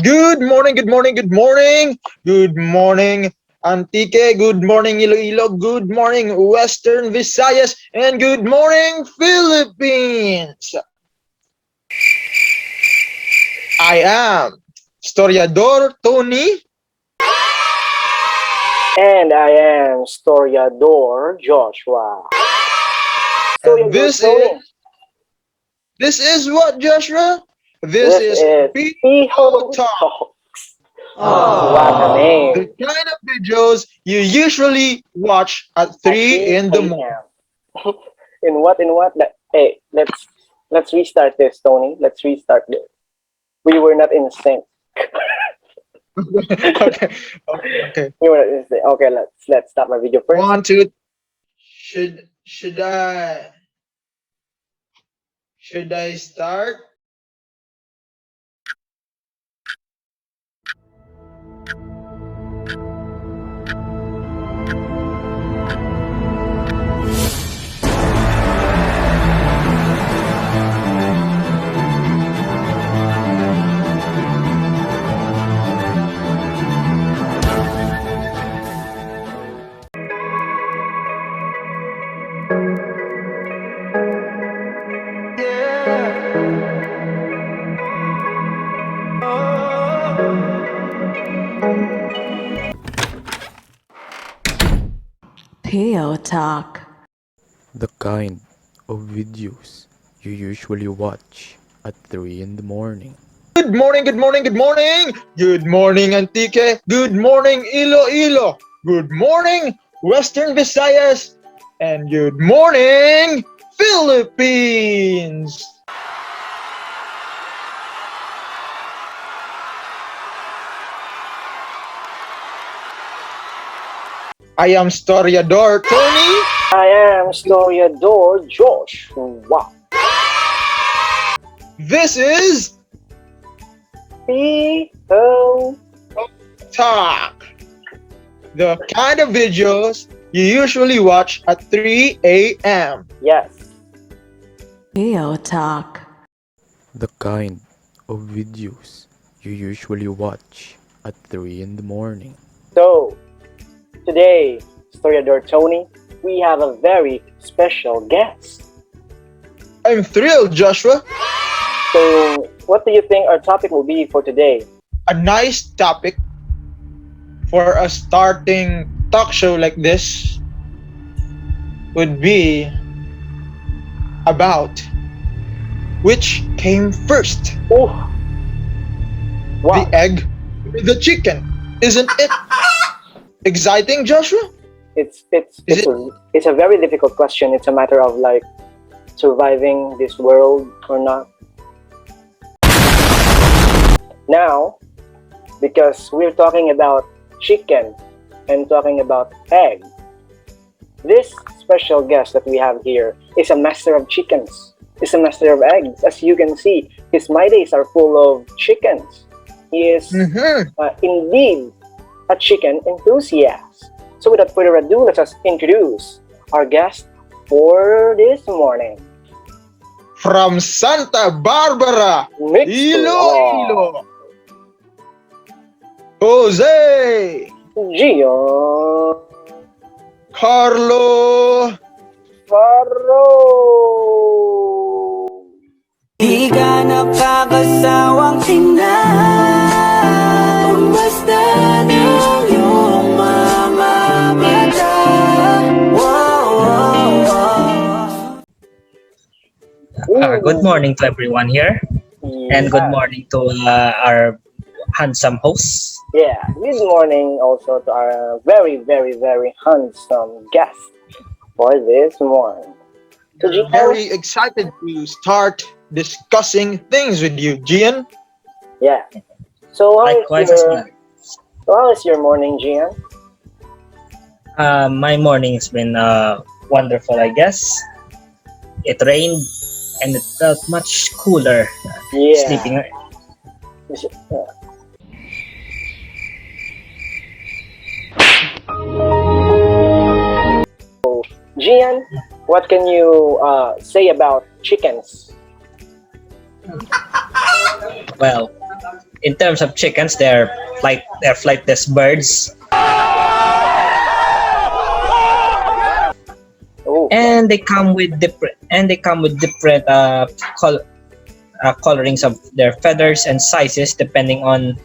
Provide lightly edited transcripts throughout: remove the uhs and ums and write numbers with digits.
Good morning, good morning, good morning. Good morning, Antique. Good morning, Iloilo. Good morning, Western Visayas. And good morning, Philippines. I am Historiador Tony. And I am Historiador Joshua. And Historiador Tony. this is what, Joshua? This This is is Pihow Pihow Talk. Talks. What a The name. kind of videos you usually watch at At 3 in the 3 morning. a.m. In what? Hey, let's restart this, Tony. Let's restart this. We were not in sync. Okay, okay. We were not in sync. Okay, let's stop my video first. One, two. Should I start? Pihow Talk. The kind of videos you usually watch at 3 in the morning. Good morning, good morning, good morning. Good morning, Antique. Good morning, Iloilo. Good morning, Western Visayas. And good morning, Philippines. I am Historiador Tony. I am Historiador Joshua. This is Pihow Talk. The kind of videos you usually watch at 3 a.m. Yes. Pihow Talk. The kind of videos you usually watch at 3 in the morning. So, today, Historiador Tony, we have a very special guest. I'm thrilled, Joshua. So, what do you think our topic will be for today? A nice topic for a starting talk show like this would be about which came first, Oh, wow. the egg or the chicken, isn't it? Exciting, Joshua? It's a very difficult question. It's a matter of like surviving this world or not. Now, because we're talking about chicken and talking about egg, this special guest that we have here is a master of chickens. Is a master of eggs. As you can see, his my days are full of chickens. He is indeed a chicken enthusiast. So without further ado, let us introduce our guest for this morning. From Santa Barbara, Iloilo, Jose Gio Carlo. Faro. Di ka nakakasawang tingnan basta ng iyong mga mata. Wow, wow, wow. Good morning to everyone here, and good morning to our handsome host. Yeah, good morning also to our very, very, very handsome guest for this morning. So, We're very excited to start discussing things with you, Gian. yeah. So Likewise as well. how is your morning, Gian? My morning has been wonderful, I guess. It rained and it felt much cooler Yeah. sleeping. Gian, what can you say about chickens? Well, in terms of chickens, they're flightless birds, Oh, and they come with different colorings of their feathers and sizes depending on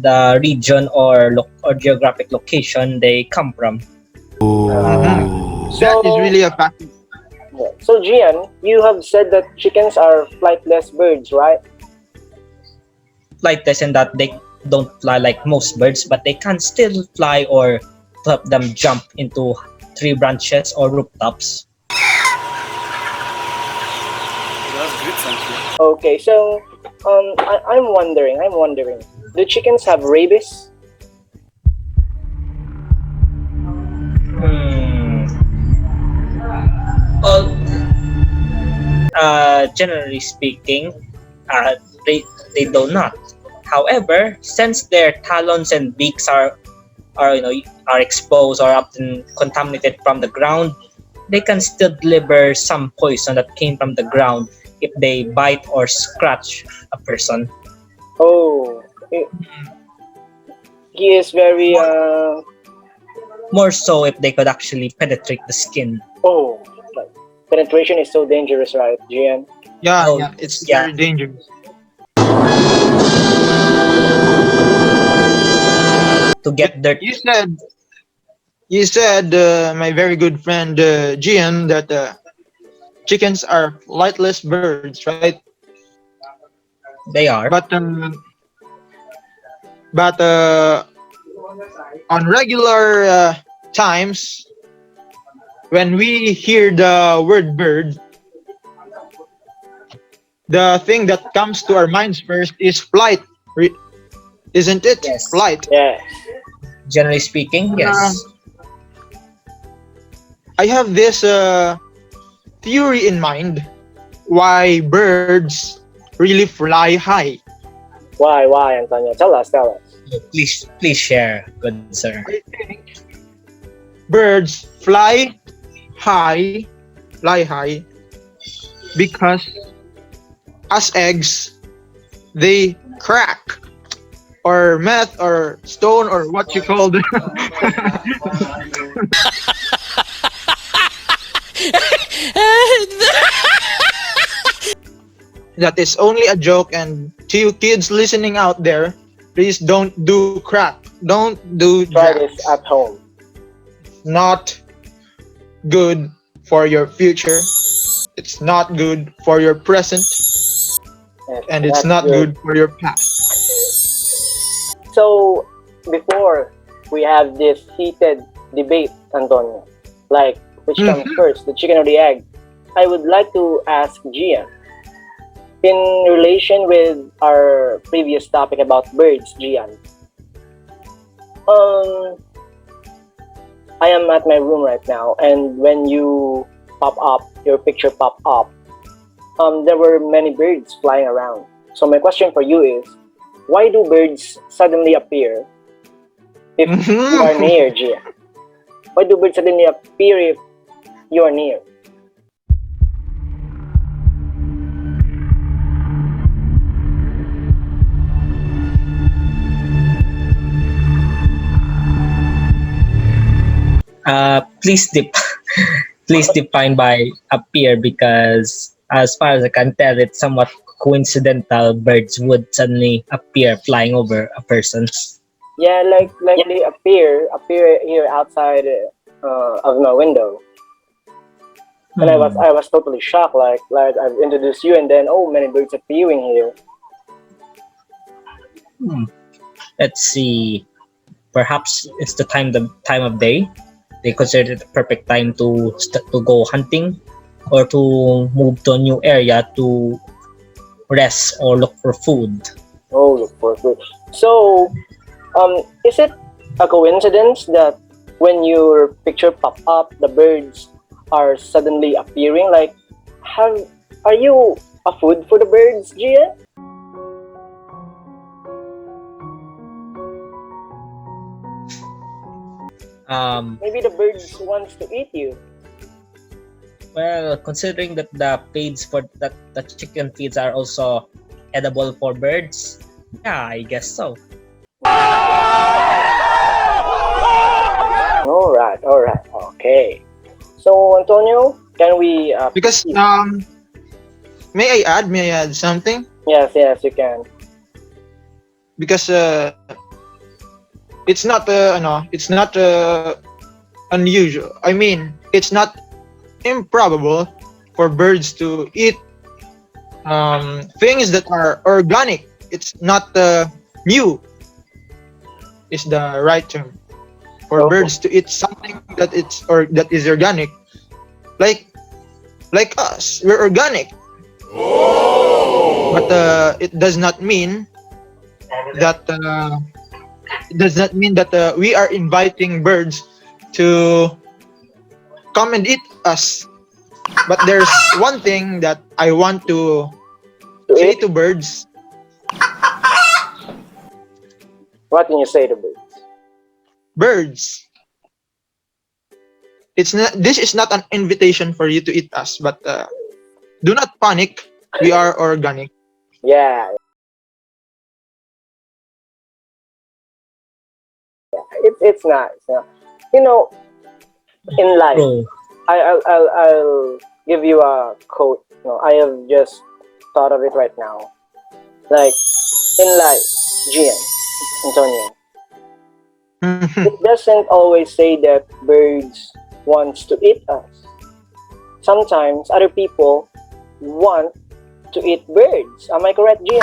the region or geographic location they come from. That is so really a fact. yeah. So Gian, you have said that chickens are flightless birds, right? Flightless in that they don't fly like most birds, but they can still fly or to help them jump into tree branches or rooftops. Okay, so I'm wondering, do chickens have rabies? Hmm. Well, generally speaking, uh, they do not. However, since their talons and beaks are exposed or often contaminated from the ground, they can still deliver some poison that came from the ground if they bite or scratch a person. Oh, he is very More so if they could actually penetrate the skin. oh, like, penetration is so dangerous, right, Gian? Yeah, Oh, yeah, it's yeah. very dangerous. To get dirt. You said, my very good friend Gian, that chickens are flightless birds, right? They are. But on regular times, when we hear the word bird, the thing that comes to our minds first is flight, isn't it? Yes. Flight. Yes. Generally speaking, Uh, yes. I have this theory in mind why birds really fly high. Why, Antonio? Tell us. Please share, good sir. I think birds high, fly high, because as eggs they crack or meth or stone or what you call them. That is only a joke, and to you kids listening out there, please don't do crack. Don't do Try drugs. this at home. Not good for your future. It's not good for your present, and it's not good for your past. So, before we have this heated debate, Antonio, like which comes first, the chicken or the egg, I would like to ask Gian, in relation with our previous topic about birds, Gian. I am at my room right now, and when you pop up, your picture pop up, there were many birds flying around. So my question for you is, why do birds suddenly appear if you are near, Gia? Why do birds suddenly appear if you are near? Please please define by appear, because as far as I can tell, it's somewhat coincidental. Birds would suddenly appear flying over a person. Yeah, like they appear here outside of my window, and I was totally shocked. Like I've introduced you, and then many birds appearing here. Let's see. Perhaps it's the time of day. They consider it the perfect time to go hunting or to move to a new area to rest or look for food. Oh, look for food. So, is it a coincidence that when your picture pop up, the birds are suddenly appearing? Like, are you a food for the birds, Gia? Maybe the birds wants to eat you. Well, considering that the feeds for that the chicken feeds are also edible for birds, Yeah, I guess so. All right, okay. So Antonio, can we Because proceed? may I add something? Yes, yes, you can. Because it's not it's not unusual. I mean, it's not improbable for birds to eat things that are organic. It's not new is the right term for Oh, birds to eat something that it's or that is organic. Like like us, we're organic, but it does not mean that we are inviting birds to come and eat us. But there's one thing that I want to to say eat? to birds. What can you say to birds? Birds, it's not. This is not an invitation for you to eat us, but do not panic. We are organic. Yeah, it's not. It's not. You know, in life, True. I'll give you a quote. No, I have just thought of it right now. Like in life, Gian, Antonio, it doesn't always say that birds wants to eat us. Sometimes other people want to eat birds. Am I correct, Gian?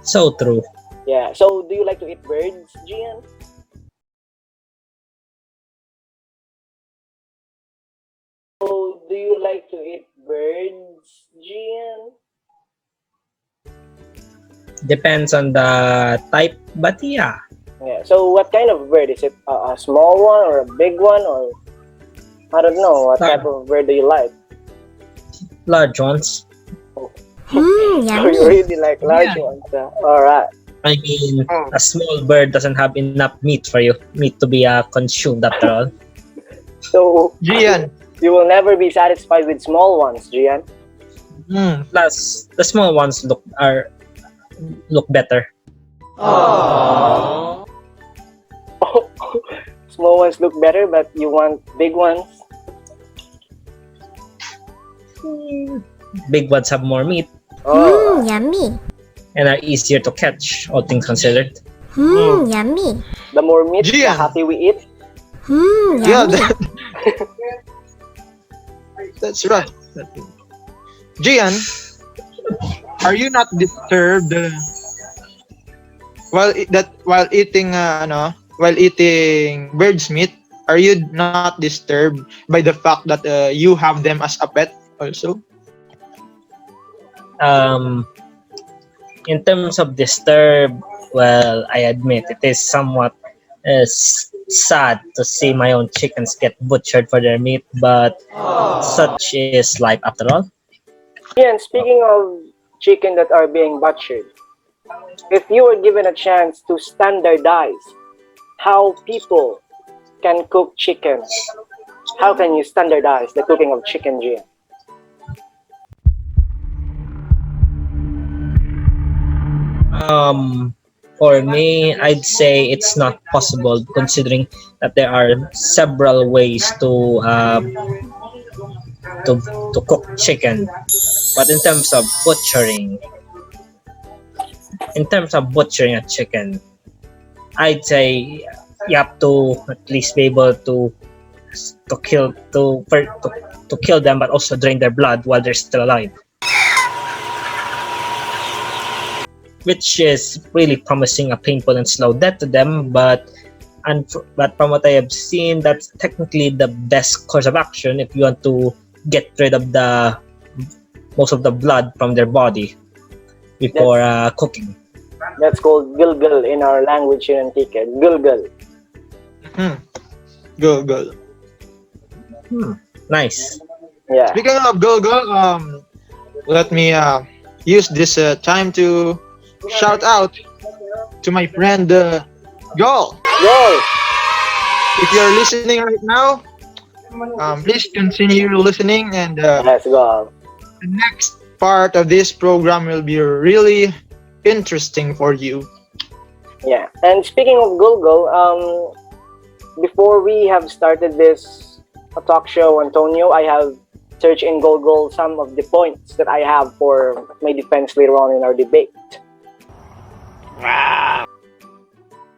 So true. Yeah. So do you like to eat birds, Gian? So do you like to eat birds, Gian? Depends on the type, but yeah, Yeah. So what kind of bird is it? A small one or a big one, or I don't know. What type of bird do you like? large ones. So you really like large Yeah. ones. All right. I mean, Oh, a small bird doesn't have enough meat for you, meat to be consumed after all. So Gian. you will never be satisfied with small ones, Gian. Mm, Plus, the small ones look better. Small ones look better, but you want big ones. Big ones have more meat Oh, Yummy. and are easier to catch, all things considered. Oh. Yummy. the more meat, the Gian. happy we eat. Yeah, Yummy. that's right. Gian, are you not disturbed while eating while eating bird's meat? Are you not disturbed by the fact that you have them as a pet also? Um, in terms of disturb, well, I admit it is somewhat sad to see my own chickens get butchered for their meat, but such is life after all. Gian, speaking of chicken that are being butchered, if you were given a chance to standardize how people can cook chicken, how can you standardize the cooking of chicken, Gian? For me, I'd say it's not possible considering that there are several ways to cook chicken. But in terms of butchering a chicken, I'd say you have to at least be able to kill to kill them, but also drain their blood while they're still alive, which is really promising a painful and slow death to them. But from what I have seen, that's technically the best course of action if you want to get rid of the most of the blood from their body before cooking. That's called gulgul in our language here in Antique. Gulgul. Hmm. Go. Nice. Yeah. Speaking of go, let me use this time to shout out to my friend Joel. Go. If you're listening right now, please continue listening, and Let's go. the next part of this program will be really interesting for you. Yeah. And speaking of Google, before we have started this talk show, Antonio, I have searched in Google some of the points that I have for my defense later on in our debate.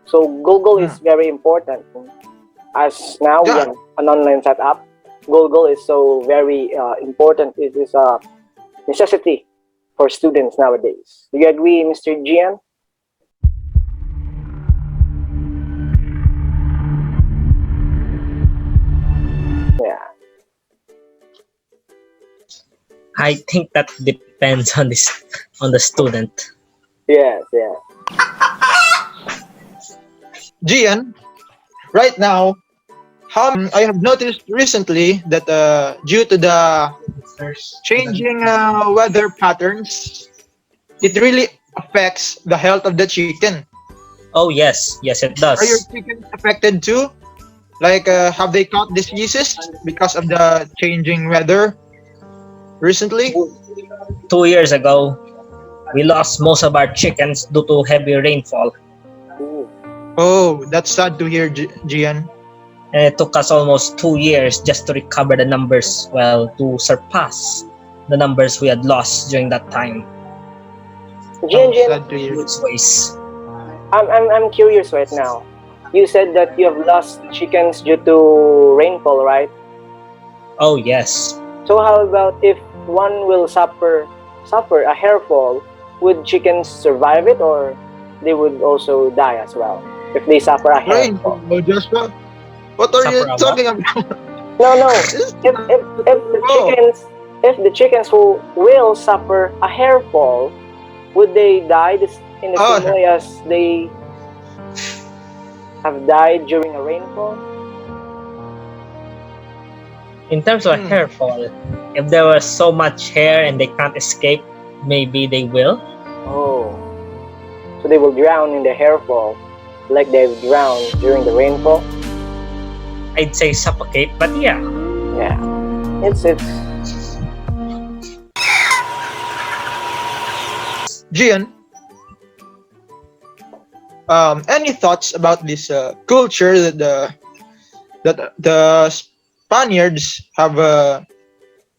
So Google is very important. As now we Yeah. have an online setup, Google is so very important. It is a necessity for students nowadays. Do you agree, Mr. Gian? Yeah. I think that depends on this on the student. Yes. Yeah. Gian, right now, I have noticed recently that due to the changing weather patterns, it really affects the health of the chicken. Oh yes, yes it Are your does. chickens affected too? Like, have they caught diseases because of the changing weather recently? 2 years ago, we lost most of our chickens due to heavy rainfall, Ooh. Oh, that's sad to hear, Gian. and it took us almost 2 years just to recover the numbers. Well, to surpass the numbers we had lost during that time. Gian, Oh, Gian, sad to hear. Its ways. I'm curious right now. You said that you have lost chickens due to rainfall, right? Oh yes. So how about if one will suffer a hair fall? Would chickens survive it, or they would also die as well if they suffer a hair Rain, fall? Joshua. What are you Suffer a what? talking about? No. This is If oh, the chickens who will suffer a hair fall, would they die in the same oh, way as they have died during a rainfall? In terms of hmm. hair fall, if there was so much hair and they can't escape, maybe they will. Oh, so they will drown in the hair fall, like they've drowned during the rainfall. I'd say suffocate, but yeah. Yeah, it's Gian, any thoughts about this culture that the Spaniards have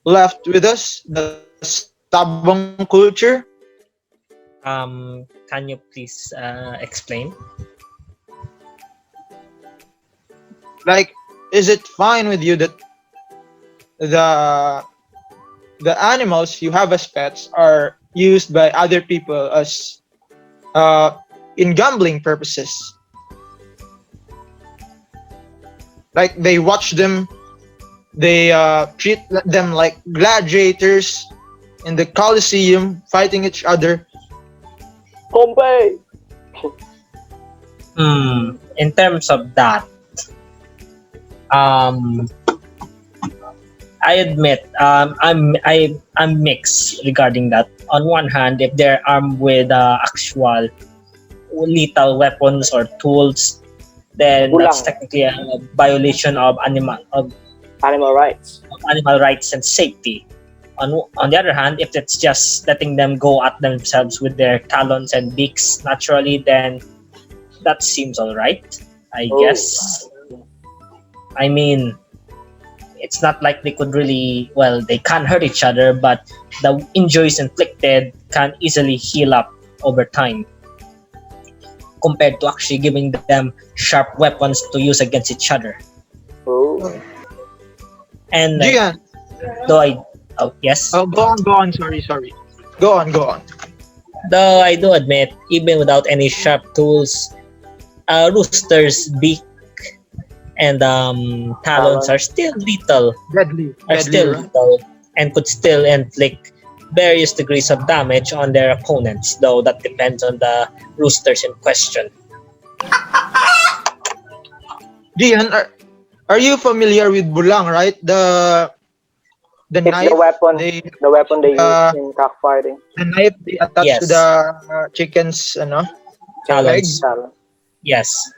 left with us, the Sabong culture? Can you please explain? Like, is it fine with you that the the animals you have as pets are used by other people as uh, in gambling purposes? Like, they watch them, they treat them like gladiators in the Colosseum fighting each other. Pompey. In terms of that, um, I admit I'm mixed regarding that. On one hand, if they're armed with actual lethal weapons or tools, then that's Gulang. technically a violation of Animal rights. animal rights and safety. On the other hand, if it's just letting them go at themselves with their talons and beaks naturally, then that seems alright, I Oh. guess. I mean, it's not like they could really, well, they can't hurt each other, but the injuries inflicted can easily heal up over time compared to actually giving them sharp weapons to use against each other. Oh. And Gian, though I, oh yes, go on. Sorry. Go on. though I do admit, even without any sharp tools, rooster's beak and talons are still lethal, Deadly, right? and could still inflict various degrees of damage on their opponents, though that depends on the roosters in question. Gian, are you familiar with bulang, right? The It's knife the weapon they use uh, in cockfighting. the knife they attach to the Yes, chicken's talons. legs. Talon. Yes.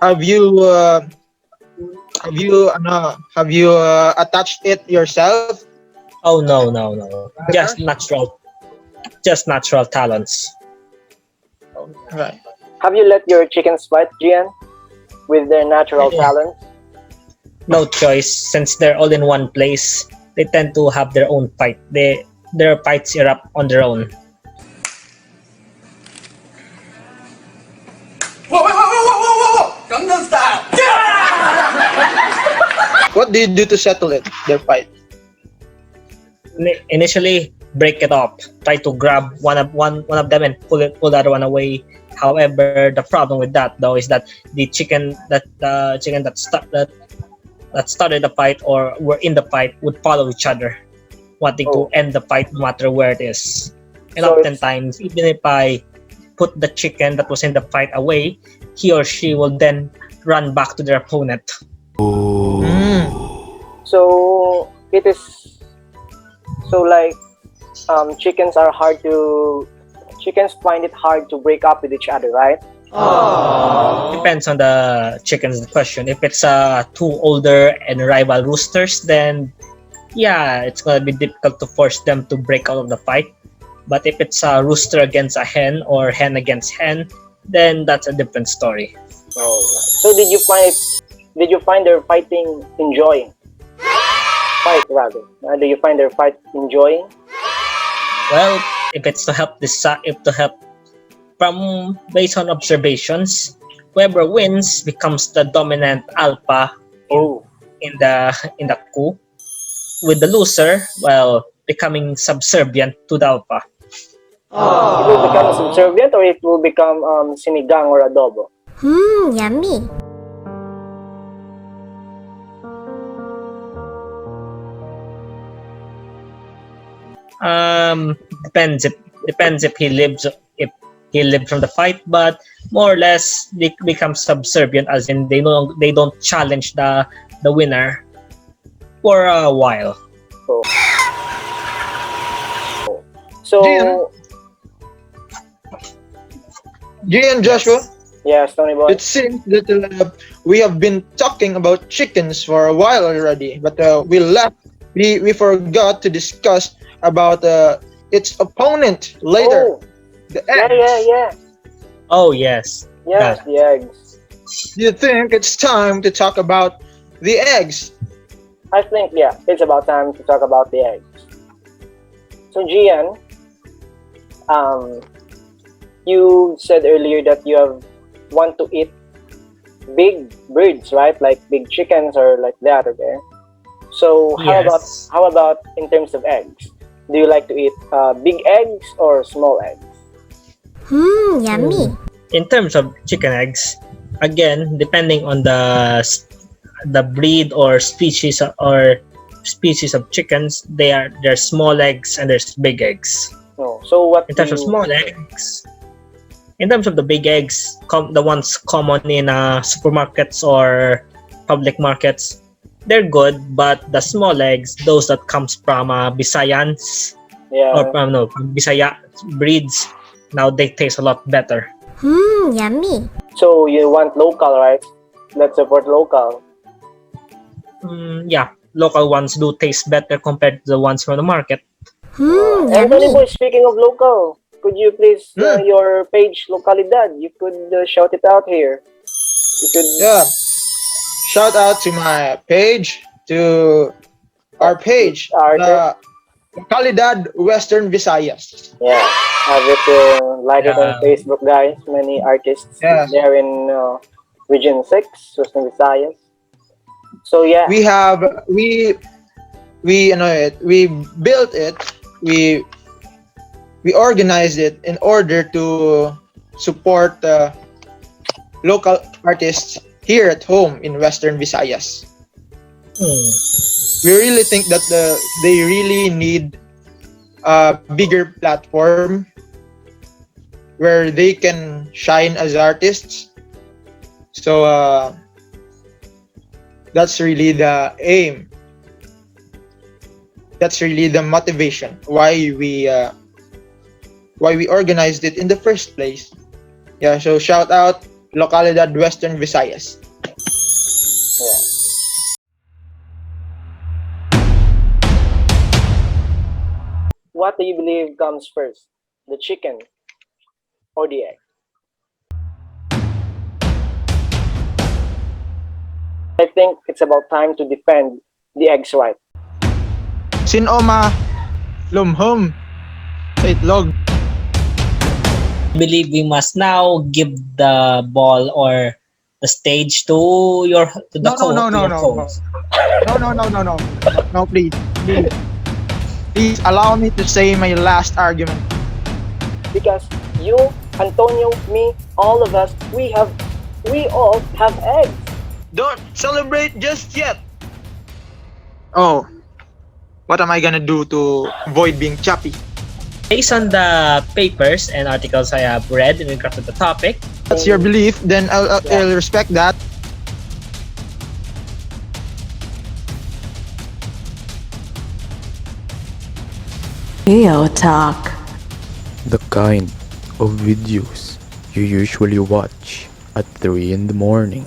Have you attached it yourself? Oh no. Josh? Just just natural talons. Right. Have you let your chickens fight, Gian, with their natural Yeah. talents? No choice, since they're all in one place. They tend to have their own fight. Their fights erupt on their own. What do you do to settle it? Their fight. Initially, break it up. Try to grab one of them and pull the other one away. However, the problem with that though is that the chicken that started the fight or were in the fight would follow each other, wanting to Oh. end the fight no matter where it is. And So oftentimes, even if I put the chicken that was in the fight away, he or she will then run back to their opponent. Mm. So it is so like chickens are hard to chickens find it hard to break up with each other, right? Depends on the chicken's question. If it's two older and rival roosters, then yeah, it's gonna be difficult to force them to break out of the fight. But if it's a rooster against a hen or hen against hen, then that's a different story. Oh, so did you find their fighting enjoying? Fight rather. Do you find their fight enjoying? Well, if it's to help from based on observations, whoever wins becomes the dominant alpha Oh. in the coup. With the loser, well, becoming subservient to the alpha. It will become subservient or it will become sinigang or adobo. Yummy. Depends if he lives from the fight, but more or less they become subservient, as in they don't challenge the winner for a while. So Gian, Joshua, yes, Tony boy. it seems that we have been talking about chickens for a while already, but we forgot to discuss about its opponent later, Oh, the yeah, eggs. yeah. Oh yes, Yes, the eggs. Do you think it's time to talk about the eggs? I think yeah, it's about time to talk about the eggs. So Gian, you said earlier that you want to eat big birds, right? Like big chickens or like that, okay? So Yes. how about in terms of eggs? Do you like to eat big eggs or small eggs? Yummy. In terms of chicken eggs, again, depending on the breed or species of chickens, there's small eggs and there's big eggs. No. So what In terms of small eggs, in terms of the big eggs, the ones common in supermarkets or public markets, they're good. But the small eggs, those that comes from Bisayans or yeah. from Bisaya breeds, now they taste a lot better. Yummy. So you want local, right? Let's support local. Yeah, local ones do taste better compared to the ones from the market. And Tony Yummy. boy, speaking of local, could you please your page Localidad? You could shout it out here. You could Yeah. Shout out to my page, to our page, Our- Calidad Western Visayas. yeah, have it like it on Yeah. Facebook, guys. Many artists Yes. there in Region 6, Western Visayas. So yeah, We have we built it, we organized it in order to support local artists here at home in Western Visayas. We really think that they really need a bigger platform where they can shine as artists. So that's really the aim. That's really the motivation why we organized it in the first place. Yeah, so shout out Localidad Western Visayas. yeah. What do you believe comes first? the chicken or the egg? I think it's about time to defend the egg's right. Sinoma lumhum sa itlog. I believe we must now give the ball or the stage to the No, no, no, to no, your no, coach. no, please, please allow me to say my last argument. Because you, Antonio, me, all of us, we all have eggs. Don't celebrate just yet. Oh, what am I gonna do to avoid being choppy? Based on the papers and articles I have read in regards to the topic, That's your belief, then I'll respect that. Pihow Talk. The kind of videos you usually watch at 3 in the morning.